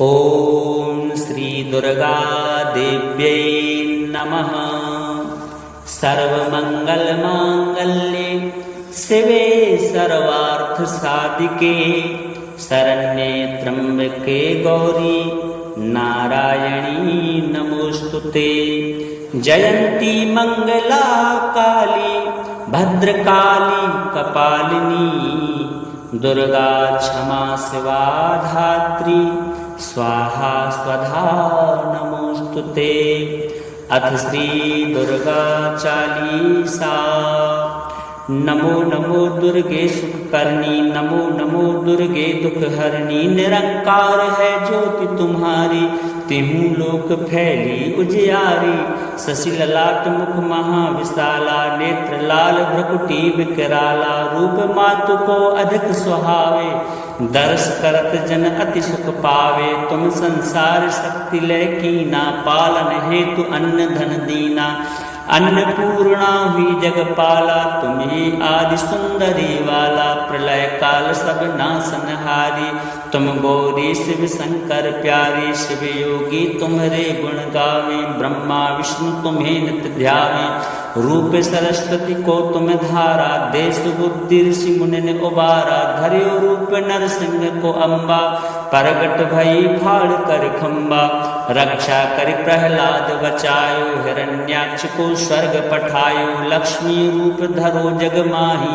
ॐ श्री दुर्गा देव्यै नमः। सर्वमंगलमांगल्ये शिवे सर्वार्थसाधिके शरण्ये त्र्यंबके गौरी नारायणी नमोस्तुते। जयंती मंगला काली भद्रकाली कपालिनी दुर्गा क्षमा शिवा धात्री स्वाहा स्वधा नमोस्तुते। अथ श्री दुर्गा चालीसा। नमो नमो दुर्गे सुखकर्णी, नमो नमो दुर्गे दुख हरणी। निरंकार है ज्योति तुम्हारी, तिहु लोक फैली उजियारी। शशि ललाट मुख महाविशाला, नेत्र लाल भ्रकुटी विकराला। रूप मातु को अधिक सुहावे, दर्श करत जन अति सुख पावे। तुम संसार शक्ति लय कीना, पालन हेतु अन्न धन दीना। अन्नपूर्णा हुई जगपाला, तुम्हें आदि सुंदरी वाला। प्रलय काल सब नासनहारी, तुम गौरी शिव शंकर प्यारी। शिव योगी तुम्हारे गुण गावे, ब्रह्मा विष्णु तुम्हें नित्य ध्यावे। रूप सरस्वती को तुम धारा, देश बुद्धि ऋषि मुनि ने उबारा। धर्यो रूप नरसिंह को अम्बा, प्रगट भई फाड़ कर खम्बा। रक्षा कर प्रहलाद बचायो, हिरण्याक्ष को स्वर्ग पठायो। लक्ष्मी रूप धरो जग माही,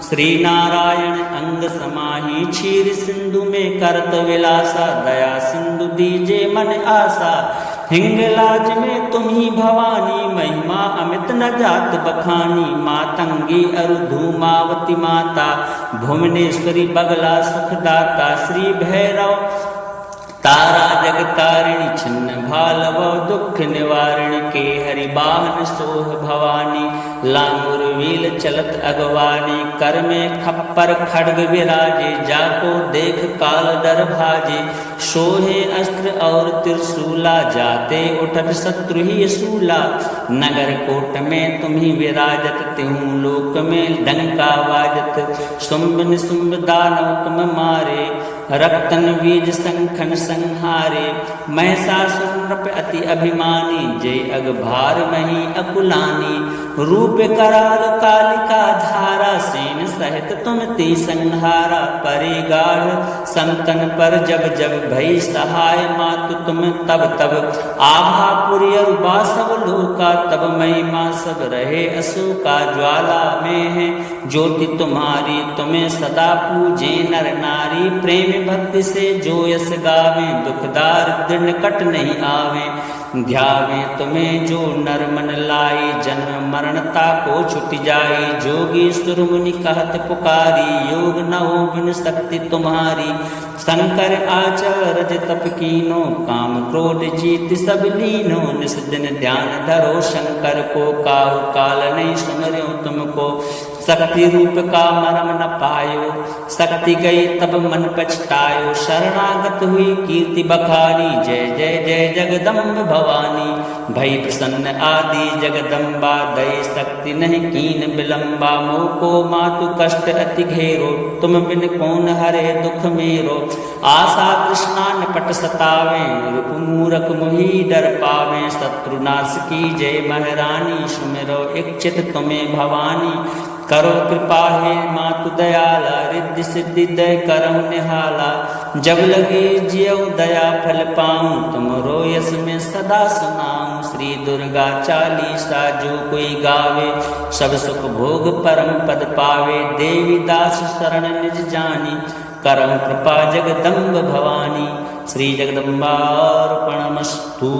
श्री नारायण अंग समाही। क्षीर सिंधु में करत विलासा, दया सिंधु दीजे मन आशा। हिंगलाज में तुम ही भवानी, महिमा अमित न जात बखानी। मातंगी अरु धूमावती माता, भुवनेश्वरी बगला सुखदाता। श्री भैरव तारा जगतारिणी, छिन्न भालव दुख निवारिणी। के हरि बाहन सोह भवानी, लांगुर वील चलत अगवानी। कर में खप्पर खड्ग विराजे, जाको देख काल डर भाजे। सोहे अस्त्र और त्रिशूला, जाते उठत शत्रु ही सूला। नगर कोट में तुम्ही विराजत, तिहु लोक में डंका वाजत। शुंभ निशुंभ दानव तुम मारे, रक्तन बीज संखन संहारे। महिषासुर नृप अति अभिमानी, जय अगभार मही अकुलानी। रूप कराल कालिका धारा, सेन सहित तुम ते संहारा। परे गाढ़ संतन पर जब जब भई सहाय, मातु तुम तब तब आभापुरी और बासव लोका। तब महिमा सब रहे अशोका, ज्वाला में है ज्योति तुम्हारी। तुम्हें सदा पूजे नर नारी, प्रेम भक्ति से जो यस गावे। दुख दारिद्र निकट नहीं आवे, ध्यावे तुम्हें जो नर मन लाई। जन्म मरणता को छुट जाई, जोगी सुर मुनि कहत पुकारी। योग न हो बिन शक्ति तुम्हारी, शंकर आचरज तप कीनो। काम क्रोध जीत सब लीनो, निस दिन ध्यान धरो शंकर को। काहु काल नहीं सुमर्यो तुमको, शक्ति रूप का मरम न पायो। शक्ति गई तब मन पछतायो, शरणागत हुई कीर्ति बखानी। जय जय जय जगदम्ब भवानी, भई प्रसन्न आदि जगदम्बा। दई शक्ति नहीं कीन विलंबा, मोह को मातु कष्ट अति घेरो। तुम बिन कौन हरे दुख मेरो। आशा तृष्णा निपट सतावे, रूप मूरख मोहि डर पावे। शत्रुनाश की जय महारानी, सुमिरो इच्छित तुम्हें भवानी। करो कृपा हे मातु दयाला, रिद्धि सिद्धि दय करहु निहाला। जब लगे जियऊ दया फल पाऊं, तुमरो यस में सदा सुनाऊं। श्री दुर्गा चालीसा जो कोई गावे, सब सुख भोग परम पद पावे। देवी दास शरण निज जानी, करहु कृपा जगदम्ब भवानी। श्री जगदम्बार्पणमस्तु।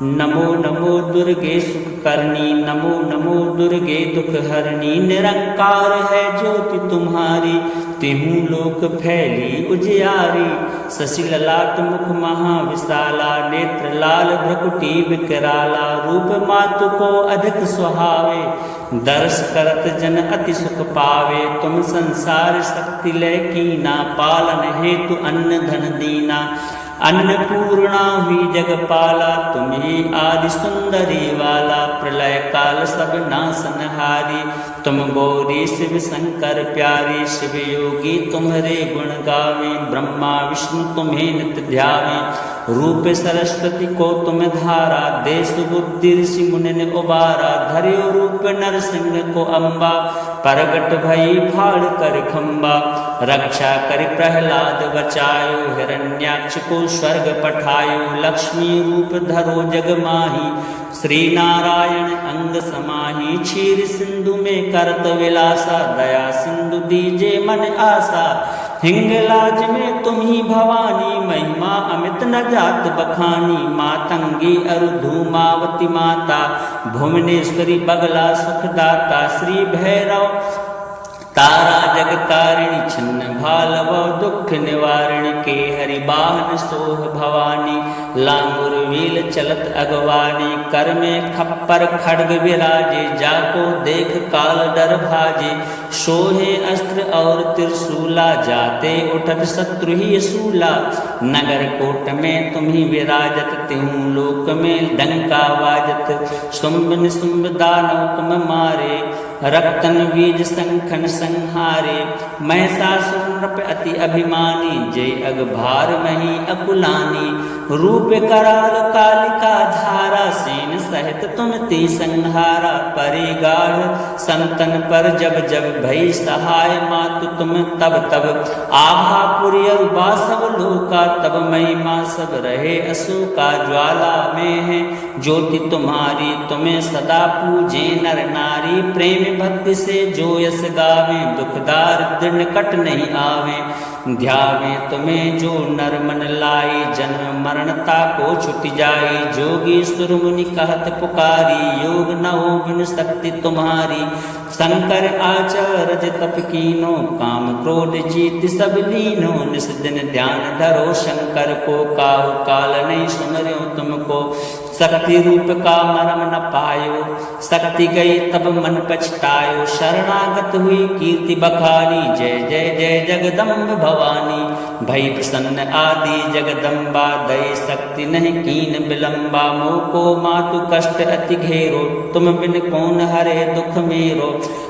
नमो नमो दुर्गे सुखकर्णी, नमो नमो दुर्गे दुख हरणी। निरंकार है ज्योति तुम्हारी, तिहु लोक फैली उजियारी। शशि ललाट मुख महाविशाला, नेत्र लाल भ्रकुटी विकराला। रूप मातु को अधिक सुहावे, दर्श करत जन अति सुख पावे। तुम संसार शक्ति लय कीना, पालन हेतु अन्न धन दीना। अन्नपूर्णा हुई जगपाला, तुम ही आदि सुंदरी वाला, प्रलय काल सब नासनहारी, तुम गौरी शिव शंकर प्यारी, शिव योगी तुम्हारे गुण गावे, ब्रह्मा विष्णु तुम्हें नित्य ध्यावे, रूप सरस्वती को तुम धारा, देश बुद्धि ऋषि मुनि ने उबारा, धर्यो रूप नरसिंह को अम्बा, प्रगट भई फाड़ कर खम्बा, रक्षा कर प्रहलाद बचायो, हिरण्याक्ष को स्वर्ग पठायो, लक्ष्मी रूप धरो जग माही, श्री नारायण अंग समाही, क्षीर सिंधु में करत विलासा, दया सिंधु दीजे मन आशा, हिंगलाज में तुम ही भवानी, महिमा अमित न जात बखानी, मातंगी अरु धूमावती माता, भुवनेश्वरी बगला सुखदाता, श्री भैरव तारा जगतारिणी, छिन्न भालव दुख निवारिणी, के हरि बाहन सोह भवानी, लांगुर वील चलत अगवानी, कर में खप्पर खड्ग विराजे, जाको देख काल डर भाजे, सोहे अस्त्र और त्रिशूला, जाते उठत शत्रु ही सूला, नगर कोट में तुम ही विराजत, तिहु लोक में डंका वाजत, शुंभ निशुंभ दानव तुम मारे, रक्तन बीज संखन संहारे, महिषासुर नृप अति अभिमानी, जय अगभार मही अकुलानी, रूप कराल कालिका धारा, सेन सहित तुम ते संहारा, परे गाढ़ संतन पर जब जब भई सहाय, मातु तुम तब तब आभा पुरी और बासव लोका, तब महिमा सब रहे अशोका, ज्वाला में है ज्योति तुम्हारी, तुम्हें सदा पूजे नर नारी, प्रेम भक्ति से जो यस गावे, दुख दारिद्र निकट नहीं आवे, ध्यावे तुम्हें जो नर मन लाई, जन्म मरणता को छुट जाई, जोगी सुर मुनि कहत पुकारी, योग न हो बिन शक्ति तुम्हारी, शंकर आचरज तप कीनो, काम क्रोध जीत सब लीनो, निस दिन ध्यान धरो शंकर को, काहु काल नहीं सुमर्यो तुमको, शक्ति रूप का मरम न पायो, शक्ति गई तब मन पछतायो, शरणागत हुई कीर्ति बखानी, जय जय जय जगदम्ब भवानी, भई प्रसन्न आदि जगदम्बा, दई शक्ति नहीं कीन विलंबा, मोको मातु कष्ट अति घेरो, तुम बिन कौन हरे दुख मेरो,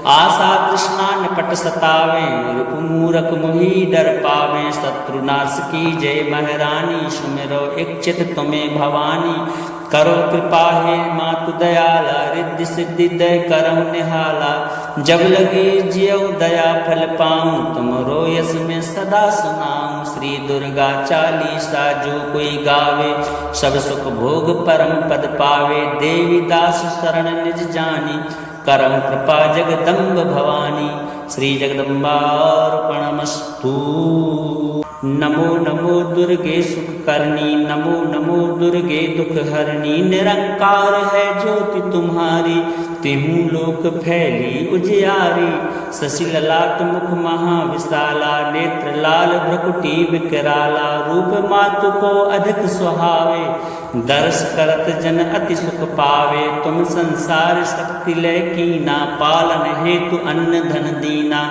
आशा तृष्णा निपट सतावे, रूप मूरख मुहि डर पावे, शत्रुनाश की जय महारानी, सुमिरो इच्छित तुम्हें भवानी, करो कृपा हे मातु दयाला, रिद्धि सिद्धि दय करहु निहाला, जब लगे जियौ दया फल पाऊं, तुमरो यस में सदा सुनाऊं, श्री दुर्गा चालीसा जो कोई गावे, सब सुख भोग परम पद पावे, देवी दास शरण निज जानी, करहु कृपा जगदम्ब भवानी, श्री जगदम्बार्पणमस्तु। नमो नमो दुर्गे सुख करनी, नमो नमो दुर्गे दुख हरनी, निरंकार है ज्योति तुम्हारी, तिहु लोक फैली उजियारी, शशि ललाट मुख महाविशाला, नेत्र लाल भ्रकुटी विकराला, रूप मातु को अधिक सुहावे, दर्श करत जन अति सुख पावे, तुम संसार शक्ति लय कीना, पालन हेतु अन्न धन दीना,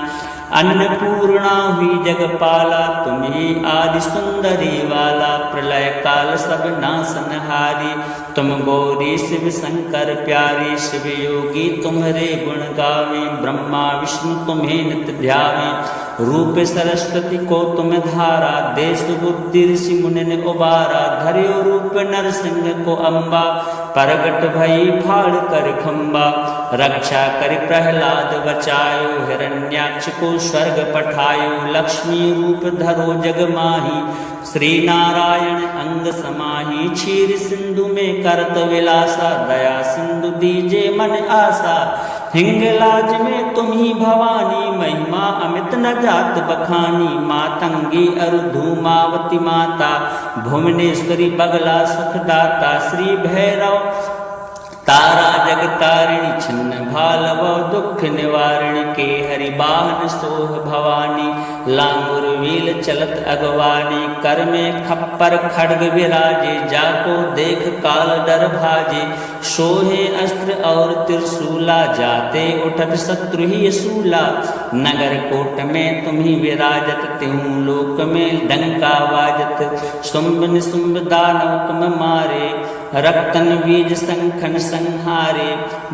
अन्नपूर्णा हुई जगपाला, तुम ही आदि सुंदरी वाला, प्रलय काल सब नासनहारी, तुम गौरी शिव शंकर प्यारी, शिव योगी तुम्हारे गुण गावे, ब्रह्मा विष्णु तुम्हें नित्य ध्यावे, रूप सरस्वती को तुम धारा, देश बुद्धि ऋषि मुनि ने उबारा, धर्यो रूप नरसिंह को अम्बा, प्रगट भई फाड़ कर खम्बा, रक्षा कर प्रहलाद बचायो, हिरण्याक्ष को स्वर्ग पठायो, लक्ष्मी रूप धरो जग माही, श्री नारायण अंग समाही, क्षीर सिंधु में करत विलासा, दया सिंधु दीजे मन आशा, हिंगलाज में तुम ही भवानी, महिमा अमित न जात बखानी, मातंगी अरु धूमावती माता, भुवनेश्वरी बगला सुखदाता, श्री भैरव तारा जगतारिणी छिन्न भालव दुख निवारिणी के हरि बाहन सोह भवानी लांगुर वील चलत अगवानी कर में खप्पर खड्ग विराजे जाको देख काल डर भाजे सोहे अस्त्र और त्रिशूला जाते उठत शत्रु ही सूला नगर कोट में तुम्ही विराजत त्यों लोक में डंका वाजत शुंभ निशुंभ दानव तुम मारे रक्तन बीज संखन संहारे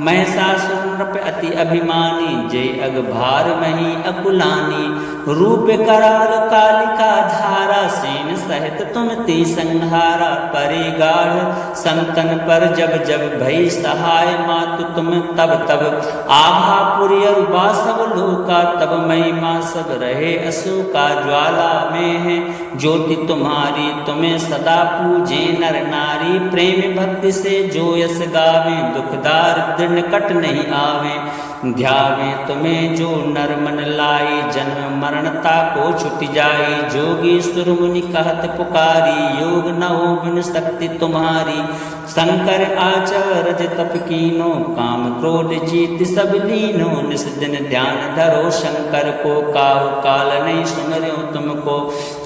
महिषासुर नृप अति अभिमानी जय अगभार मही अकुलानी रूप कराल कालिका धारा सेन सहित तुम ते संहारा परे गाढ़ संतन पर जब जब भई सहाय मातु तुम तब तब आभा पुरी और बासव लोका तब महिमा सब रहे अशोका ज्वाला में है ज्योति तुम्हारी तुम्हें सदा पूजे नर नारी प्रेम भक्ति से जो यस गावे दुख दारिद्र निकट नहीं आवे ध्यावे तुम्हें जो नर मन लाई जन्म मरणता को छुट जाई जोगी सुर मुनि कहत पुकारी योग न हो बिन शक्ति तुम्हारी शंकर आचरज तप कीनो काम क्रोध जीत सब लीनो निस दिन ध्यान धरो शंकर को काहु काल नहीं सुमरो तुमको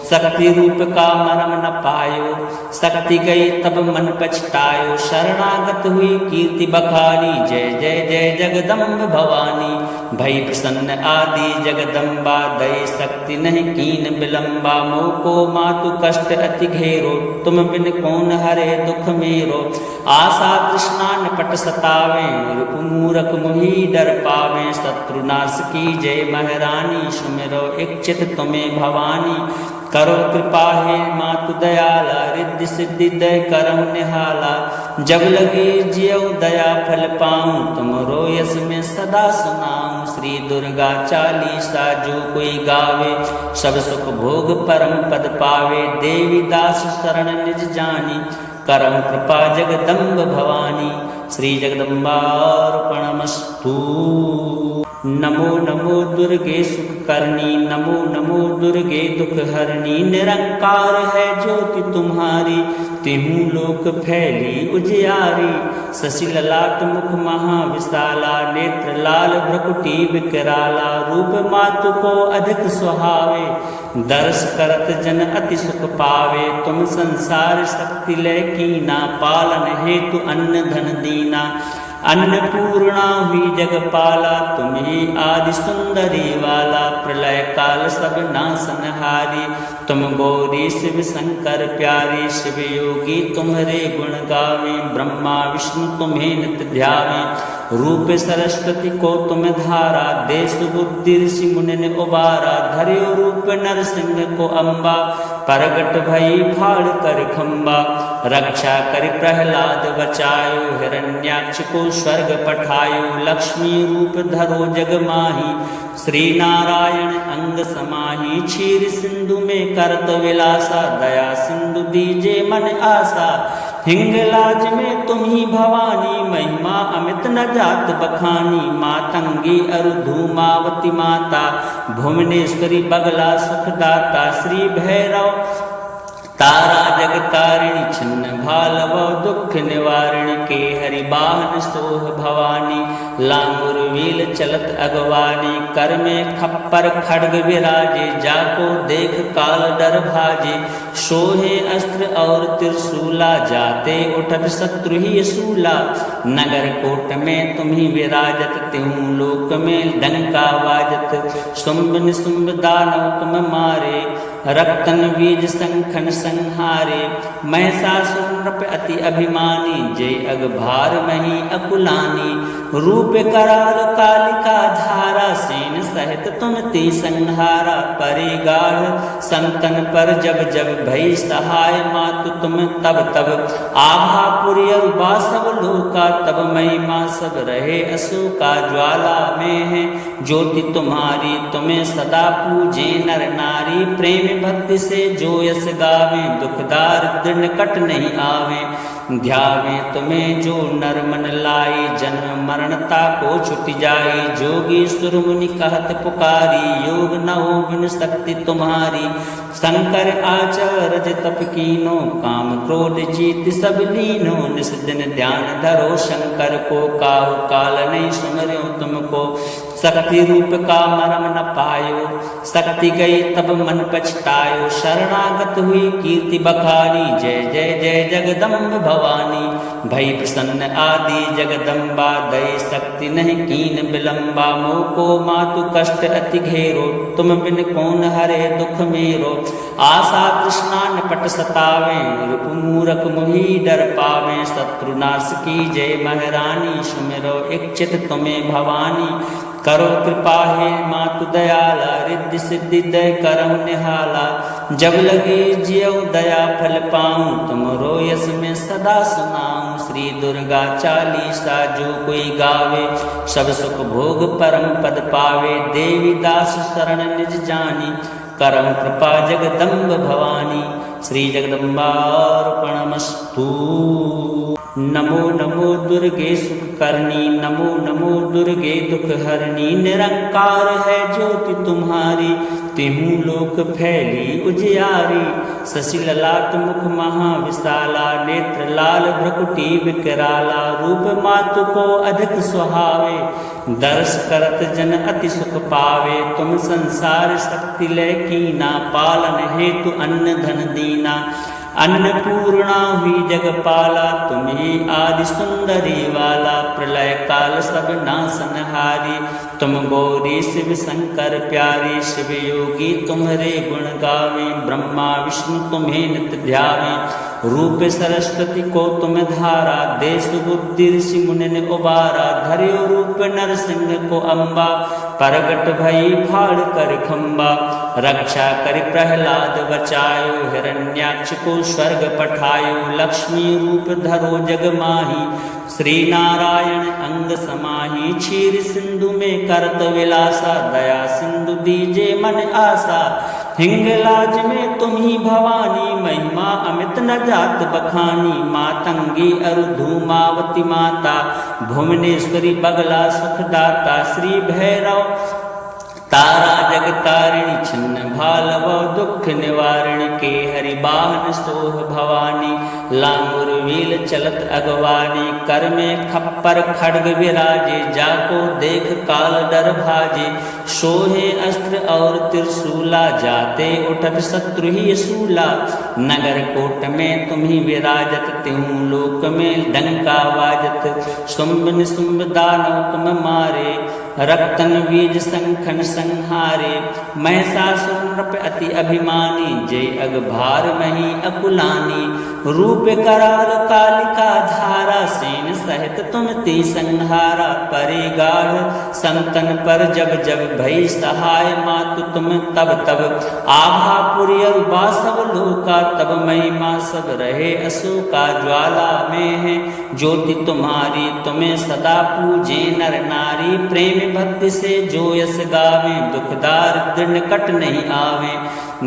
शक्ति रूप का मरम न पायो शक्ति गई तब मन पछतायो शरणागत हुई कीर्ति बखानी जय जय जय जगदम्ब भवानी भई प्रसन्न आदि जगदम्बा दई शक्ति नहीं कीन विलंबा मोको मातु कष्ट अति घेरो तुम बिन कौन हरे दुख मेरो आशा तृष्णा निपट सतावे रूप मूरख मुहि डर पावे शत्रुनाश की जय महारानी सुमिरो इच्छित तुम्हें भवानी करो कृपा हे मातु दयाला रिद्धि सिद्धि दय करहु निहाला जब लगी जियौ दया फल पाऊं तुमरो यस में सदा सुनाऊं श्री दुर्गा चालीसा जो कोई गावे सब सुख भोग परम पद पावे देवी दास शरण निज जानी करहु कृपा जगदम्ब भवानी श्री जगदम्बार्पणमस्तु नमो नमो दुर्गे सुख करनी नमो नमो दुर्गे दुख हरनी निरंकार है ज्योति तुम्हारी तिहु लोक फैली उजियारी शशि ललाट मुख महाविशाला नेत्र लाल भ्रकुटी विकराला रूप मातु को अधिक सुहावे दर्श करत जन अति सुख पावे तुम संसार शक्ति लय कीना पालन हेतु अन्न धन दीना अन्नपूर्णा हुई जगपाला तुम्ही आदि सुंदरी वाला प्रलय काल सब नासनहारी तुम गौरी शिव शंकर प्यारी शिव योगी तुम्हारे गुण गावे ब्रह्मा विष्णु तुम्हें नित्य ध्यावे रूप सरस्वती को तुम धारा देश बुद्धि ऋषि मुनि ने उबारा धरियो रूप नरसिंह को अम्बा प्रगट भई फाड़ कर खम्बा रक्षा कर प्रहलाद बचायो हिरण्याक्ष को स्वर्ग पठायो लक्ष्मी रूप धरो जग माही श्री नारायण अंग समाही क्षीर सिंधु में करत विलासा दया सिंधु दीजे मन आशा हिंगलाज में तुम ही भवानी महिमा अमित न जात बखानी मातंगी अरु धूमावती माता भुवनेश्वरी बगला सुखदाता श्री भैरव तारा जगतारिणी छिन्न भालव दुख निवारिणी के हरि बाहन सोह भवानी लांगुर वील चलत अगवानी कर में खप्पर खड्ग विराजे जाको देख काल डर भाजे सोहे अस्त्र और त्रिशूला जाते उठत शत्रु ही सूला नगर कोट में तुम्ही विराजत त्यों लोक में डंका वाजत शुंभ निशुंभ दानव तुम मारे रक्तन बीज संखन संहारे महिषासुर नृप अति अभिमानी जय अगभार मही अकुलानी रूप कराल कालिका धारा सेन सहित तुम ते संहारा परे गाढ़ संतन पर जब जब भई सहाय मातु तुम तब तब आभा पुरी और बासव लोका तब महिमा सब रहे अशोका ज्वाला में है ज्योति तुम्हारी तुम्हें सदा पूजे नर नारी प्रेम भक्ति से जो यस गावे दुख दारिद्र दृढ़ निकट नहीं आवे। ध्यावे तुम्हें जो नर मन लाई, जन्म मरणता को छुट जाई। जोगी सुर मुनि कहत पुकारी, योग न हो बिन शक्ति तुम्हारी। शंकर आचरज तप कीनो, काम क्रोध जीत सब लीनो। निस दिन ध्यान धरो शंकर को, काहु काल नहीं सुमर्यो तुमको। शक्ति रूप का मरम न पायो, शक्ति गई तब मन पछतायो। शरणागत हुई कीर्ति बखानी, जय जय जय जगदम्ब भवानी। भई प्रसन्न आदि जगदम्बा, दई शक्ति नहीं कीन विलंबा। मोको मातु कष्ट अति घेरो, तुम बिन कौन हरे दुख मेरो। आशा तृष्णा निपट सतावे, रूप मूरख मुहि डर पावे। शत्रुनाश की जय महारानी, सुमिरो इच्छित तुम्हें भवानी। करो कृपा हे मातु दयाला, रिद्धि सिद्धि दय करहु निहाला। जब लगे जियौ दया फल पाऊं, तुमरो यस में सदा सुनाऊं। श्री दुर्गा चालीसा जो कोई गावे, सब सुख भोग परम पद पावे। देवी दास शरण निज जानी, करहु कृपा जगदम्ब भवानी। श्री जगदम्बार्पणमस्तु। नमो नमो दुर्गे सुख करनी, नमो नमो दुर्गे दुख हरनी। निरंकार है ज्योति तुम्हारी, तिहु लोक फैली उजियारी। शशि ललाट मुख महाविशाला, नेत्र लाल भ्रकुटी विकराला। रूप मातु को अधिक सुहावे, दर्श करत जन अति सुख पावे। तुम संसार शक्ति लय कीना, पालन हेतु अन्न धन दीना। अन्नपूर्णा हुई जगपाला, तुम्ही आदि सुंदरी वाला। प्रलय काल सब नासनहारी, तुम गौरी शिव शंकर प्यारी। शिव योगी तुम्हारे गुण गावे, ब्रह्मा विष्णु तुम्हें नित ध्यावे। रूप सरस्वती को तुम धारा, देश बुद्धि ऋषि मुनि ने उबारा। धर्यो रूप नरसिंह को अम्बा, प्रगट भई फाड़ कर खम्बा। रक्षा कर प्रहलाद बचायो, हिरण्याक्ष को स्वर्ग पठायो। लक्ष्मी रूप धरो जग माही, श्री नारायण अंग समाही। क्षीर सिंधु में करत विलासा, दया सिंधु दीजे मन आशा। हिंगलाज में तुम ही भवानी, महिमा अमित न जात बखानी। मातंगी अरु धूमावती माता, भुवनेश्वरी बगला सुखदाता। श्री भैरव तारा जगतारिणी, छिन्न भालव दुख निवारिणी। के हरि बाहन सोह भवानी, लांगुर वील चलत अगवानी। कर में खप्पर खड्ग विराजे, जाको देख काल डर भाजे। सोहे अस्त्र और त्रिशूला, जाते उठत शत्रु ही सूला। नगर कोट में तुम्ही विराजत, त्यों लोक में डंका वाजत। शुंभ निशुंभ दानव तुम मारे, रक्तन बीज संखन संहारे। महिषासुर नृप अति अभिमानी, जय अगभार मही अकुलानी। रूप कराल कालिका धारा, सेन सहित तुम ते संहारा। परे गाढ़ संतन पर जब जब, भई सहाय मातु तुम तब तब। आभा पुरी और बासव लोका, तब महिमा सब रहे अशोका। ज्वाला में है ज्योति तुम्हारी, तुम्हें सदा पूजे नर नारी। प्रेम भक्ति से जो यस गावे, दुख दारिद्र निकट नहीं आवे।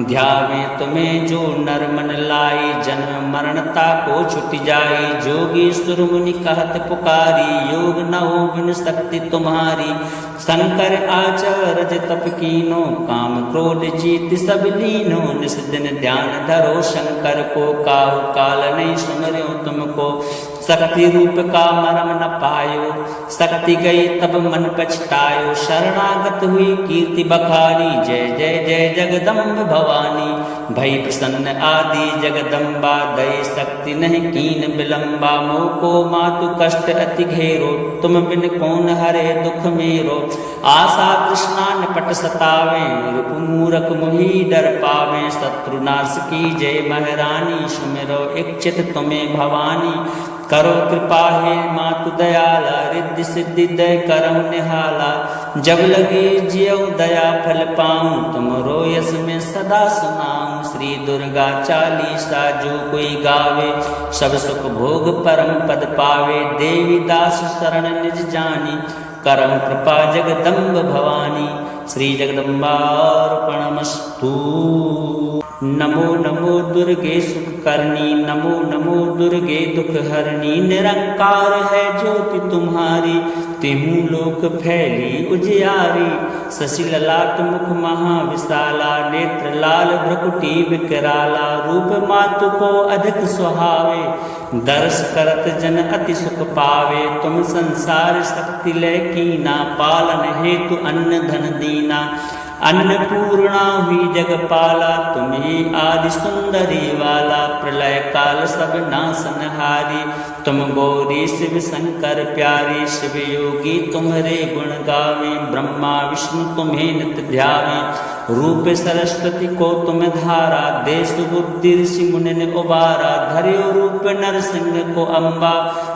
ध्यावे तुम्हें जो नर मन लाई, जन्म मरणता को छुट जाई। जोगी सुर मुनि कहत पुकारी, योग न हो बिन शक्ति तुम्हारी। शंकर आचरज तप कीनो, काम क्रोध जीत सब लीनो। निस दिन ध्यान धरो शंकर को, काहु काल नहीं सुमर्यो तुमको। शक्ति रूप का मरम न पायो, शक्ति गई तब मन पछतायो। शरणागत हुई कीर्ति बखानी, जय जय जय जगदम्ब भवानी। भई प्रसन्न आदि जगदम्बा, दई शक्ति नहीं कीन विलंबा। मोको मातु कष्ट अति घेरो, तुम बिन कौन हरे दुख मेरो। आशा तृष्णा निपट सतावे, रूप मूरख मुहि डर पावे। शत्रुनाश की जय महारानी, सुमिरो इच्छित तुम्हें भवानी। करो कृपा हे मातु दयाला, रिद्धि सिद्धि दय करहु निहाला। जब लगे जियौ दया फल पाऊं, तुमरो यस में सदा सुनाऊं। श्री दुर्गा चालीसा जो कोई गावे, सब सुख भोग परम पद पावे। देवी दास शरण निज जानी, करहु कृपा जगदम्ब भवानी। श्री जगदम्बार्पणमस्तु। नमो नमो दुर्गे सुख करनी, नमो नमो दुर्गे दुख हरनी। निरंकार है ज्योति तुम्हारी, तिहु लोक फैली उजियारी। शशि ललाट मुख महाविशाला, नेत्र लाल भ्रकुटी विकराला। रूप मातु को अधिक सुहावे, दर्श करत जन अति सुख पावे। तुम संसार शक्ति लय कीना, पालन हेतु अन्न धन दीना। अन्नपूर्णा हुई जगपाला, तुम्हें आदि सुंदरी वाला। प्रलय काल सब नासनहारी, तुम गौरी शिव शंकर प्यारी। शिव योगी तुम्हारे गुण गावे, ब्रह्मा विष्णु तुम्हें नित ध्यावे। रूप सरस्वती को तुम धारा, देश बुद्धि ऋषि मुनि उबारा। धर्यो रूप नरसिंह को अम्बा,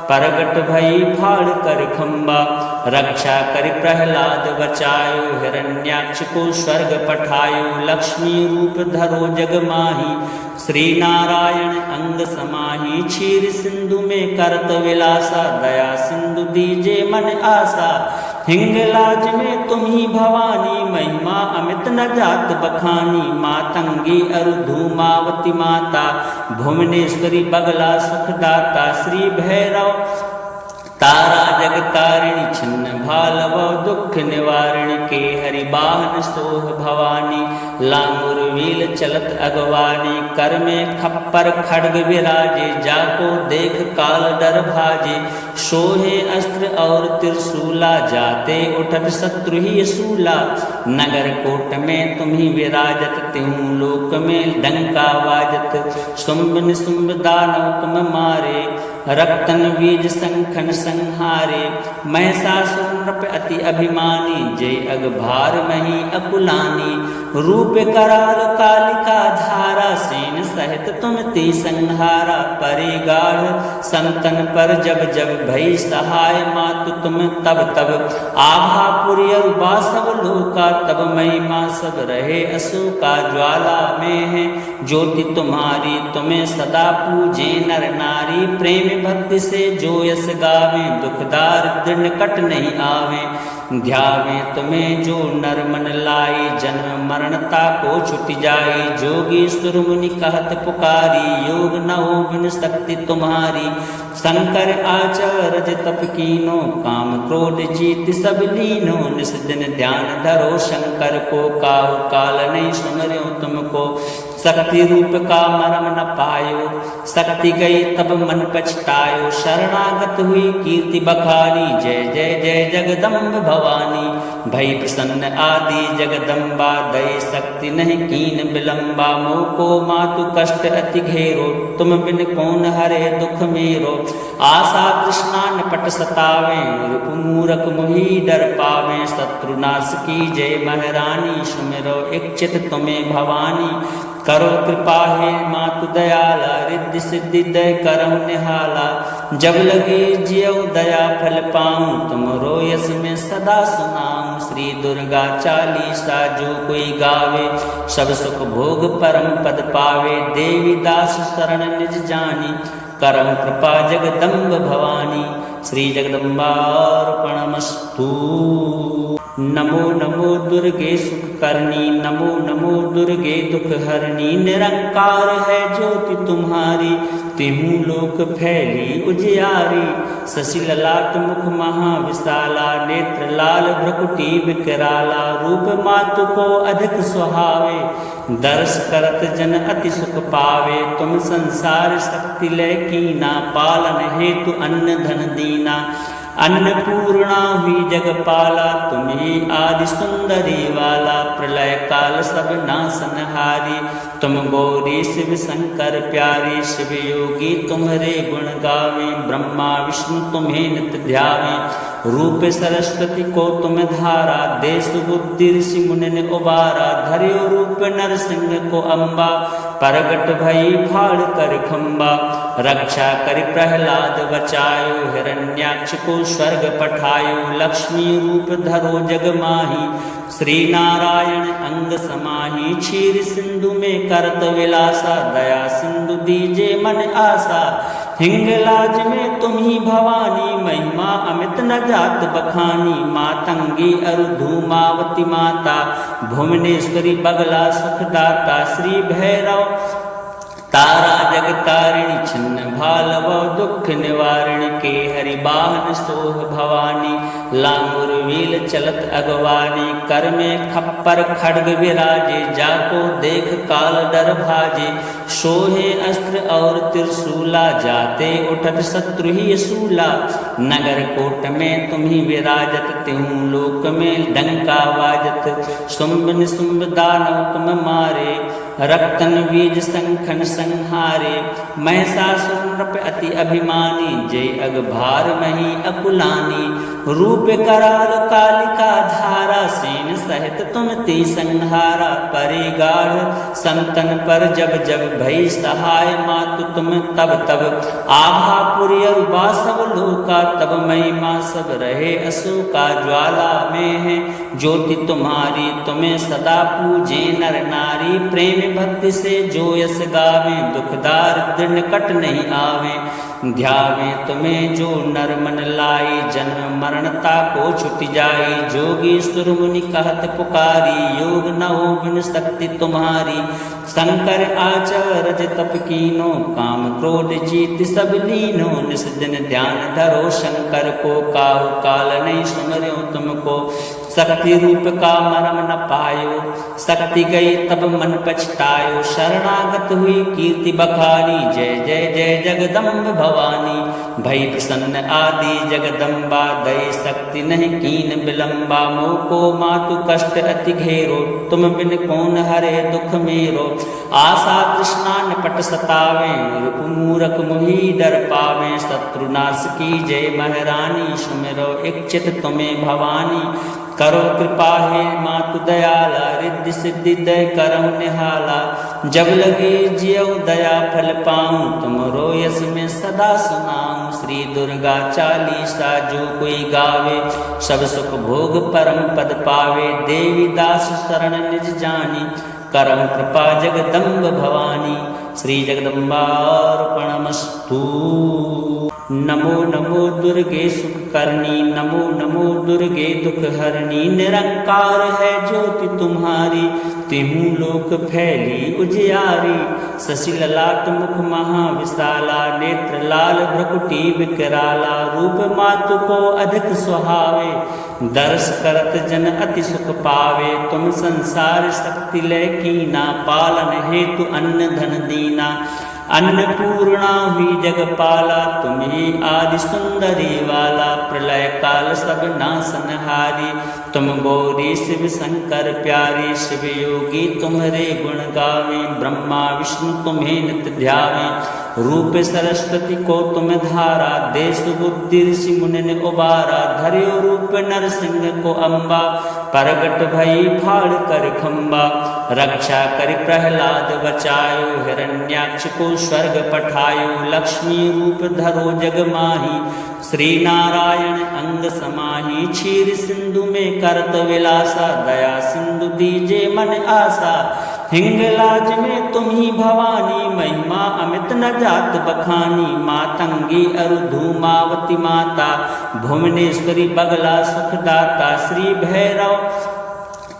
प्रगट भई फाड़ कर खम्बा। रक्षा कर प्रहलाद बचायो, हिरण्याक्ष को स्वर्ग पठायो। लक्ष्मी रूप धरो जग माही, श्री नारायण अंग समाही। क्षीर सिंधु में करत विलासा, दया सिंधु दीजे मन आशा। हिंगलाज में तुम ही भवानी, महिमा अमित न जात बखानी। मातंगी अरु धूमावती माता, भुवनेश्वरी बगला सुखदाता। श्री भैरव तारा जगतारिणी, छिन्न भालव दुख निवारिणी। के हरि बाहन सोह भवानी, लांगुर वील चलत अगवानी। कर में खप्पर खड्ग विराजे, जाको देख काल डर भाजे। सोहे अस्त्र और त्रिशूला, जाते उठत शत्रु ही सूला। नगर कोट में तुम्ही विराजत, त्यों लोक में डंका वाजत। शुंभ निशुंभ दानव तुम मारे, रक्तन बीज संखन संहारे। महिषासुर नृप अति अभिमानी, जय अगभार मही अकुलानी। रूप कराल कालिका धारा, सेन सहित तुम ते संहारा। परे गाढ़ संतन पर जब जब भई सहाय, मातु तुम तब तब आभा पुरी बासव लोका। तब महिमा सब रहे अशोका, ज्वाला में है ज्योति तुम्हारी। तुम्हें सदा पूजे नर नारी, प्रेम भक्ति से जो यस गावे। दुख दारिद्र निकट नहीं आवे, ध्यावे तुम्हें जो नर मन लाई। जन्म मरणता को छुट जाई, जोगी सुर मुनि कहत पुकारी। योग न हो बिन शक्ति तुम्हारी, शंकर आचरज तप कीनो। काम क्रोध जीत सब लीनो, निस दिन ध्यान धरो शंकर को। काहु काल नहीं सुमर्यो तुमको, शक्ति रूप का मरम न पायो। शक्ति गई तब मन पछतायो, शरणागत हुई कीर्ति बखानी। जय जय जय जगदम्ब भवानी, भई प्रसन्न आदि जगदम्बा। दई शक्ति नहीं कीन विलंबा, मोको मातु कष्ट अति घेरो। तुम बिन कौन हरे दुख मेरो, आशा तृष्णा निपट सतावे। रूप मूरख मुहि डर पावे, शत्रुनाश की जय महारानी। सुमिरो इच्छित तुम्हें भवानी, करो कृपा हे मातु दयाला। रिद्धि सिद्धि दय करहु निहाला, जब लगे जियौ दया फल पाऊं। तुमरो यस में सदा सुनाऊं। श्री दुर्गा चालीसा जो कोई गावे, सब सुख भोग परम पद पावे। देवी दास शरण निज जानी, करहु कृपा जगदम्ब भवानी। श्री जगदम्बार्पणमस्तु। नमो नमो दुर्गे सुख करनी, नमो नमो दुर्गे दुख हरनी। निरंकार है ज्योति तुम्हारी, तिहु लोक फैली उजियारी। शशि ललाट मुख महाविशाला, नेत्र लाल भ्रकुटी विकराला। रूप मातु को अधिक सुहावे, दर्श करत जन अति सुख पावे। तुम संसार शक्ति लय कीना, पालन हेतु अन्न धन दीना। अन्नपूर्णा हुई जगपाला, तुम्हें आदि सुंदरी वाला। प्रलय काल सब नासनहारी, तुम गौरी शिव शंकर प्यारी। शिव योगी तुम्हारे गुण गावे, ब्रह्मा विष्णु तुम्हें नित ध्यावे। रूप सरस्वती को तुम धारा, देश बुद्धि ऋषि मुनि उबारा। धर्यो रूप नरसिंह को अम्बा, प्रगट भई फाड़ कर खम्बा। रक्षा कर प्रहलाद बचायो, हिरण्याक्ष को स्वर्ग पठायो। लक्ष्मी रूप धरो जग माही, श्री नारायण अंग समाही। क्षीर सिंधु में करत विलासा, दया सिंधु दीजे मन आशा। हिंगलाज में तुम ही भवानी, महिमा अमित न जात बखानी। मातंगी अरु धूमावती माता, भुवनेश्वरी बगला सुखदाता। श्री भैरव तारा जगतारिणी, छिन्न भालव दुख निवारिणी। के हरि बाहन सोह भवानी, लांगुर वील चलत अगवानी। कर में खप्पर खड्ग विराजे, जाको देख काल डर भाजे। सोहे अस्त्र और त्रिशूला, जाते उठत शत्रु ही सूला। नगर कोट में तुम ही विराजत, त्यों लोक में डंका बाजत। शुंभ निशुंभ दानव तुम मारे, रक्तन बीज संखन संहारे। महिषासुर नृप अति अभिमानी, जय अग भार मही अकुलानी। रूप कराल कालिका धारा, सेन सहित तुम ते संहारा। परे गाढ़ संतन पर जब जब भई सहाय, मातु तुम तब तब आभा पुरी और बासव लोका। तब महिमा सब रहे अशोका, ज्वाला में है ज्योति तुम्हारी। तुम्हें सदा पूजे नर नारी, प्रेम भक्ति से जो यस गावे। दुख दारिद्र निकट नहीं आवे, ध्यावे तुम्हें जो नर मन लाई। जन्म मरणता को छुट जाई, जोगी सुर मुनि कहत पुकारी। योग न हो बिन शक्ति तुम्हारी, शंकर आचरज तप कीनो। काम क्रोध जीत सब लीनो, निस दिन ध्यान धरो शंकर को। काहु काल नहीं सुमर्यो तुमको, शक्ति रूप का मरम न पायो। शक्ति गई तब मन पछतायो, शरणागत हुई कीर्ति बखानी। जय जय जय जगदम्ब भवानी, भई प्रसन्न आदि जगदम्बा। दई शक्ति नहीं कीन विलंबा, मोको मातु कष्ट अति घेरो। तुम बिन कौन हरे दुख मेरो, आशा तृष्णा निपट सतावे। रूप मूरख मुहि डर पावे, शत्रुनाश की जय महारानी। सुमिरो इच्छित तुम्हें भवानी, करो कृपा हे मातु दयाला। रिद्धि सिद्धि दय करहु निहाला, जब लगे जियउ दया फल पाऊं। तुमरो यस में सदा सुनाऊं। श्री दुर्गा चालीसा जो कोई गावे, सब सुख भोग परम पद पावे। देवी दास शरण निज जानी, करहु कृपा जगदम्ब भवानी। श्री जगदम्बार्पणमस्तु। नमो नमो दुर्गे सुख करनी, नमो नमो दुर्गे दुख हरनी। निरंकार है ज्योति तुम्हारी, तिहु लोक फैली उजियारी। शशि ललाट मुख महाविशाला, नेत्र लाल भ्रकुटी विकराला। रूप मातु को अधिक सुहावे, दर्श करत जन अति सुख पावे। तुम संसार शक्ति लय कीना, पालन हेतु अन्न धन दीना। अन्नपूर्णा हुई जगपाला, तुम्ही आदि सुंदरी वाला। प्रलय काल सब नासनहारी, तुम गौरी शिव शंकर प्यारी। शिव योगी तुम्हारे गुण गावे, ब्रह्मा विष्णु तुम्हें नित्य ध्यावे। रूप सरस्वती को तुम धारा, देश बुद्धि ऋषि मुनि ने उबारा। धर्यो रूप नरसिंह को अम्बा, प्रगट भई फाड़ कर खम्बा। रक्षा कर प्रहलाद बचायो, हिरण्याक्ष को स्वर्ग पठायो। लक्ष्मी रूप धरो जग माही, श्री नारायण अंग समाही। क्षीर सिंधु में करत विलासा, दया सिंधु दीजे मन आशा। हिंगलाज में तुम ही भवानी, महिमा अमित न जात बखानी। मातंगी अरु धूमावती माता, भुवनेश्वरी बगला सुखदाता। श्री भैरव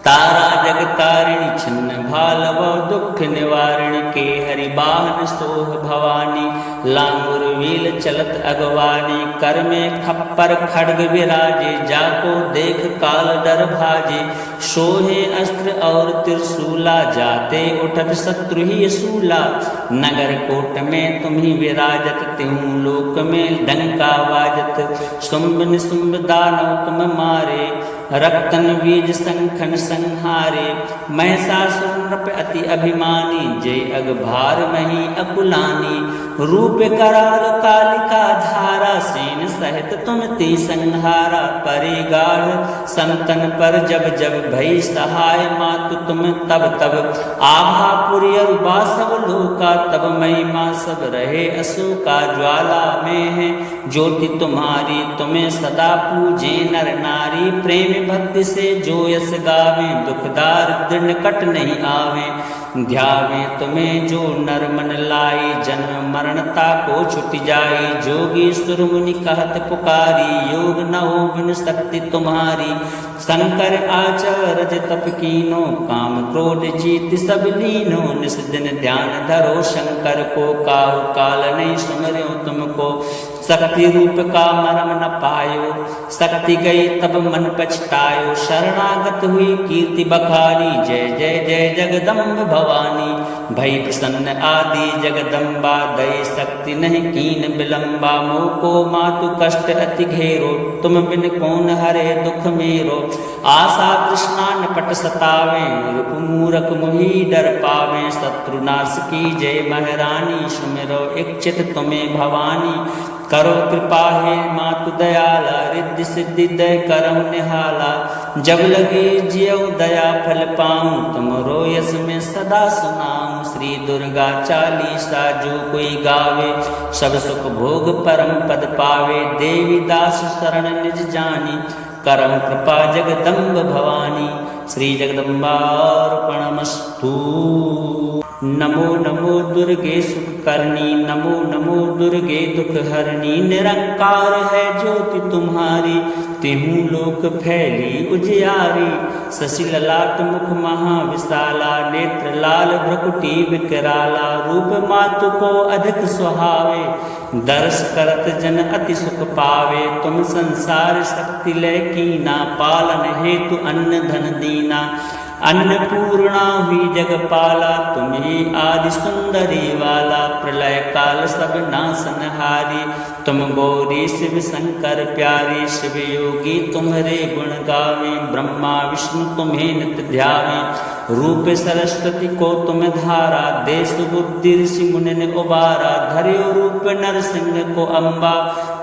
तारा जगतारिणी, छिन्न भालव दुख निवारिणी। के हरि बाहन सोह भवानी, लांगुर वील चलत अगवानी। कर में खप्पर खड्ग विराजे, जाको देख काल डर भाजे। सोहे अस्त्र और त्रिशूला, जाते उठत शत्रु ही सूला। नगर कोट में तुम ही विराजत, त्यों लोक में डंका बाजत। शुंभ निशुंभ दानव तुम मारे, रक्तन बीज संखन संहारे। महिषासुर नृप अति अभिमानी, जय अग भार मही अकुलानी। रूप कराल कालिका धारा, सेन सहित तुम ते संहारा। परे गाढ़ संतन पर जब जब भई सहाय, मातु तुम तब तब आभा पुरी और बासव लोका। तब महिमा सब रहे अशोका, ज्वाला में है ज्योति तुम्हारी। तुम्हें सदा पूजे नर नारी, प्रेम भक्ति से जो यस गावे। दुख दारिद्र निकट नहीं आवे, ध्यावे तुम्हें जो नर मन लाई, जन्म मरणता को छुट जाई। जोगी सुर मुनि कहत पुकारी, योग न हो बिन शक्ति तुम्हारी। शंकर आचरज तप कीनो, काम क्रोध जीत सब लीनो। निस दिन ध्यान धरो शंकर को, काहु काल नहीं सुमर्यो तुमको। शक्ति रूप का मरम न पायो, शक्ति गई तब मन पछतायो। शरणागत हुई कीर्ति बखानी, जय जय जय जगदम्ब भवानी। भई प्रसन्न आदि जगदम्बा, दई शक्ति नहीं कीन विलंबा। मोको मातु कष्ट अति घेरो, तुम बिन कौन हरे दुख मेरो। आशा तृष्णा निपट सतावे, रूप मूरख मोहि डर पावे। शत्रुनाश की जय महारानी, सुमिरो इच्छित तुम्हें भवानी। करो कृपा हे मातु दयाला, रिद्धि सिद्धि दय करहु निहाला। जब लगे जियौ दया फल पाऊं, तुमरो यस में सदा सुनाऊं। श्री दुर्गा चालीसा जो कोई गावे, सब सुख भोग परम पद पावे। देवी दास शरण निज जानी, करहु कृपा जगदम्ब भवानी। श्री जगदम्बार्पणमस्तु। नमो नमो दुर्गे सुख करनी, नमो नमो दुर्गे दुख हरनी। निरंकार है ज्योति तुम्हारी, तिहु लोक फैली उजियारी। शशि ललाट मुख महाविशाला, नेत्र लाल भ्रकुटी विकराला। रूप मातु को अधिक सुहावे, दर्श करत जन अति सुख पावे। तुम संसार शक्ति लय कीना, पालन हेतु अन्न धन दीना। अन्नपूर्णा हुई जगपाला, तुम्ही आदि सुंदरी वाला। प्रलय काल सब नासनहारी, तुम गौरी शिव शंकर प्यारी। शिव योगी तुम्हारे गुण गावे, ब्रह्मा विष्णु तुम्हें नित्य ध्यावे। रूप सरस्वती को तुम धारा, देश बुद्धि ऋषि मुनि ने उबारा। धर्यो रूप नरसिंह को अम्बा,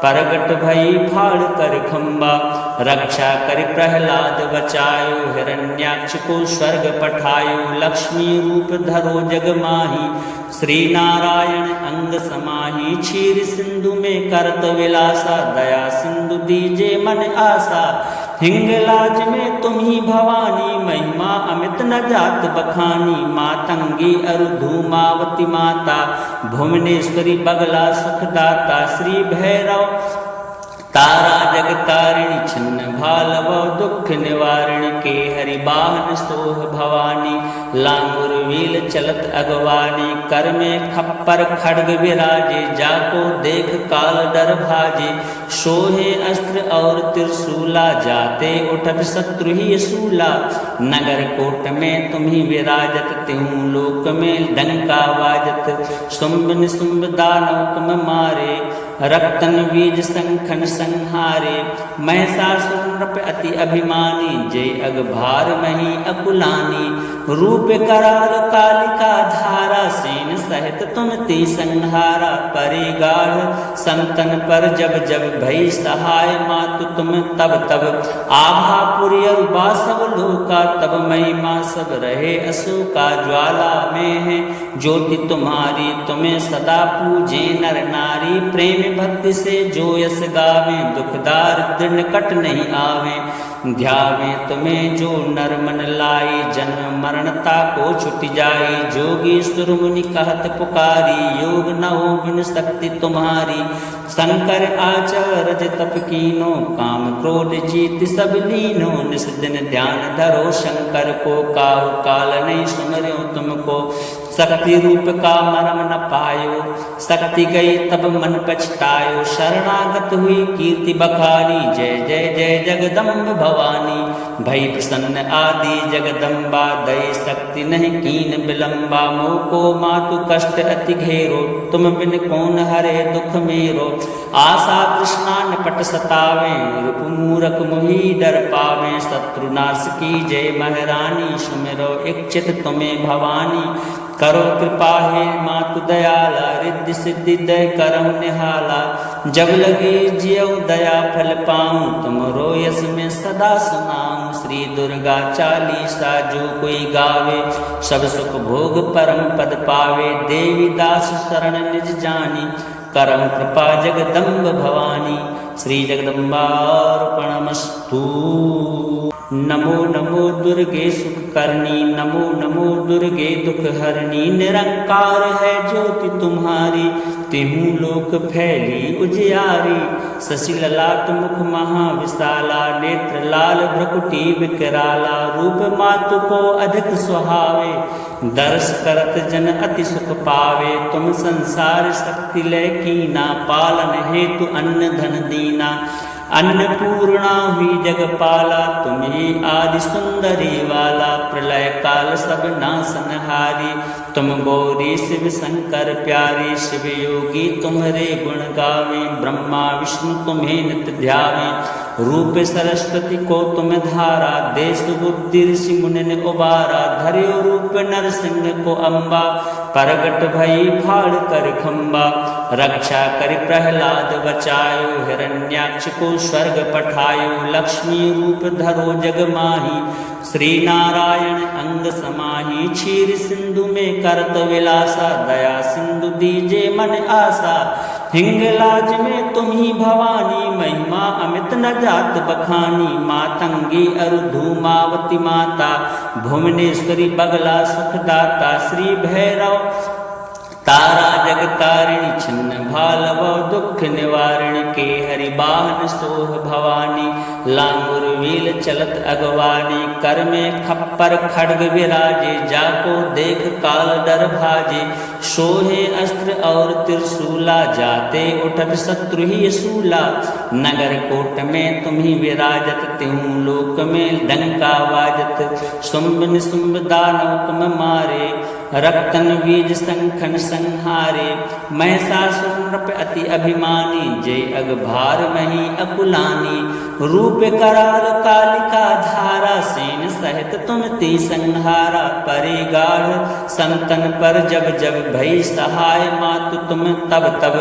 प्रगट भई फाड़ कर खम्बा। रक्षा कर प्रहलाद बचायो, हिरण्याक्ष को स्वर्ग पठायो। लक्ष्मी रूप धरो जग माही, श्री नारायण अंग समाही। क्षीर सिंधु में करत विलासा, दया सिंधु दीजे मन आशा। हिंगलाज में तुम ही भवानी, महिमा अमित न जात बखानी। मातंगी अरु धूमावती माता, भुवनेश्वरी बगला सुखदाता। श्री भैरव तारा जगतारिणी, छिन्न भालव दुख निवारिणी। के हरि बाहन सोह भवानी, लांगुर वील चलत अगवानी। कर में खप्पर खड्ग विराजे, जाको देख काल डर भाजे। सोहे अस्त्र और त्रिशूला, जाते उठत शत्रु ही सूला। नगर कोट में तुम ही विराजत, तिहु लोक में डंका वाजत। शुंभ निशुंभ दानव तुम मारे, रक्तन बीज संखन संहारे। महिषासुर नृप अति अभिमानी, जय अगभार मही अकुलानी। रूप कराल कालिका धारा, सेन सहित तुम ते संहारा। परे गाढ़ संतन पर जब जब भई सहाय, मातु तुम तब तब। आभापुरी और बासव लोका, तब महिमा सब रहे अशोका। ज्वाला में है ज्योति तुम्हारी, तुम्हें सदा पूजे नर नारी। प्रेम भक्ति से जो यस गावे, दुख दारिद्र निकट नहीं आवे। ध्यावे तुम्हें जो नर मन लाई, जन्म मरणता को छुट जाई। जोगी सुर मुनि कहत पुकारी, योग न हो बिन शक्ति तुम्हारी। शंकर आचरज तप कीनो, काम क्रोध जीत सब लीनो। निस दिन ध्यान धरो शंकर को, काहु काल नहीं सुमर्यो तुमको। शक्ति रूप का मरम न पायो, शक्ति गई तब मन पछतायो। शरणागत हुई कीर्ति बखानी, जय जय जय जगदम्ब भवानी। भई प्रसन्न आदि जगदम्बा, दई शक्ति नहीं कीन विलंबा। मोको मातु कष्ट अति घेरो, तुम बिन कौन हरे दुख मेरो। आशा तृष्णा निपट सतावे, रूप मूरख मोहि डर पावे। शत्रुनाश की जय महारानी, सुमिरो इच्छित तुम्हें भवानी। करो कृपा हे मातु दयाला, रिद्धि सिद्धि दय करहु निहाला। जब लगे जियौ दया फल पाऊं, तुमरो यस में सदा सुनाऊं। श्री दुर्गा चालीसा जो कोई गावे, सब सुख भोग परम पद पावे। देवी दास शरण निज जानी, करहु कृपा जगदम्ब भवानी। श्री जगदम्बार्पणमस्तु। नमो नमो दुर्गे सुख करनी, नमो नमो दुर्गे दुख हरणी। निरंकार है ज्योति तुम्हारी, तिहु लोक फैली उजियारी। शशि ललाट मुख महाविशाला, नेत्र लाल भ्रकुटी विकराला। रूप मातु को अधिक सुहावे, दर्श करत जन अति सुख पावे। तुम संसार शक्ति लय कीना, पालन हेतु अन्न धन दीना। अन्नपूर्णा हुई जगपाला, तुम्ही आदि सुंदरी वाला। प्रलय काल सब नासनहारी, तुम गौरी शिव शंकर प्यारी। शिव योगी तुम्हारे गुण गावे, ब्रह्मा विष्णु तुम्हें नित्य ध्यावे। रूप सरस्वती को तुम धारा, देश बुद्धि ऋषि मुनि उबारा। धर्यो रूप नरसिंह को अम्बा, प्रगट भई फाड़ कर खम्बा। रक्षा कर प्रहलाद बचायो, हिरण्याक्ष को स्वर्ग पठायो। लक्ष्मी रूप धरो जग माही, श्री नारायण अंग समाही। क्षीर सिंधु में करत विलासा, दया सिंधु दीजे मन आशा। हिंगलाज में तुम ही भवानी, महिमा अमित न जात बखानी। मातंगी अरु धूमावती माता, भुवनेश्वरी बगला सुखदाता। श्री भैरव तारा जगतारिणी, छिन्न भालव दुख निवारिणी। के हरि बाहन सोह भवानी, लांगुर वील चलत अगवानी। कर में खप्पर खड्ग विराजे, जाको देख काल डर भाजे। सोहे अस्त्र और त्रिशूला, जाते उठत शत्रु ही सूला। नगर कोट में तुम्ही विराजत, तिहु लोक में डंका बाजत। शुंभ निशुंभ दानव तुम मारे, रक्तन बीज संखन संहारे। महिषासुर नृप अति अभिमानी, जय अगभार मही अकुलानी। रूप कराल कालिका धारा, सेन सहित तुम ती संहारा। परे गाढ़ संतन पर जब जब भई सहाय, मातु तुम तब तब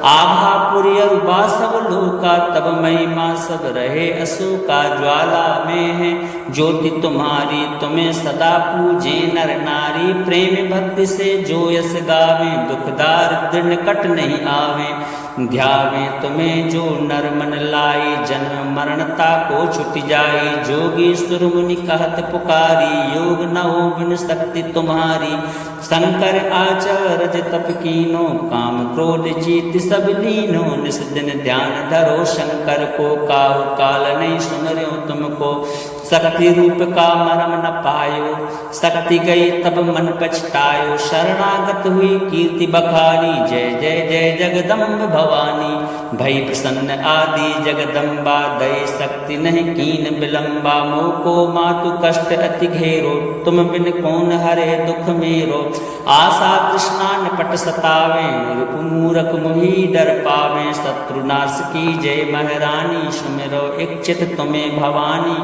आभा पुरी बासव लोका। तब महिमा सब रहे अशोका, ज्वाला में है ज्योति तुम्हारी। तुम्हें सदा पूजे नर नारी, प्रेम भक्ति से जो यस गावे। दुख दारिद्र निकट नहीं आवे, ध्यावे तुम्हें जो नर मन लाई। जन्म मरणता को छुट जाई, जोगी सुर मुनि कहत पुकारी। योग न हो बिन शक्ति तुम्हारी, शंकर आचरज तप कीनो। काम क्रोध जीत सब लीनो, निस दिन ध्यान धरो शंकर को। काहु काल नहीं सुमर्यो तुमको, शक्ति रूप का मरम न पायो। शक्ति गई तब मन पछतायो, शरणागत हुई कीर्ति बखानी। जय जय जय जगदम्ब भवानी, भई प्रसन्न आदि जगदम्बा। दई शक्ति नहीं कीन विलंबा, मोह को मातु कष्ट अति घेरो। तुम बिन कौन हरे दुख मेरो, आशा तृष्णा निपट सतावे। रूप मूरख मुहि डर पावे, शत्रुनाश की जय महारानी। सुमिरो इच्छित तुम्हें भवानी,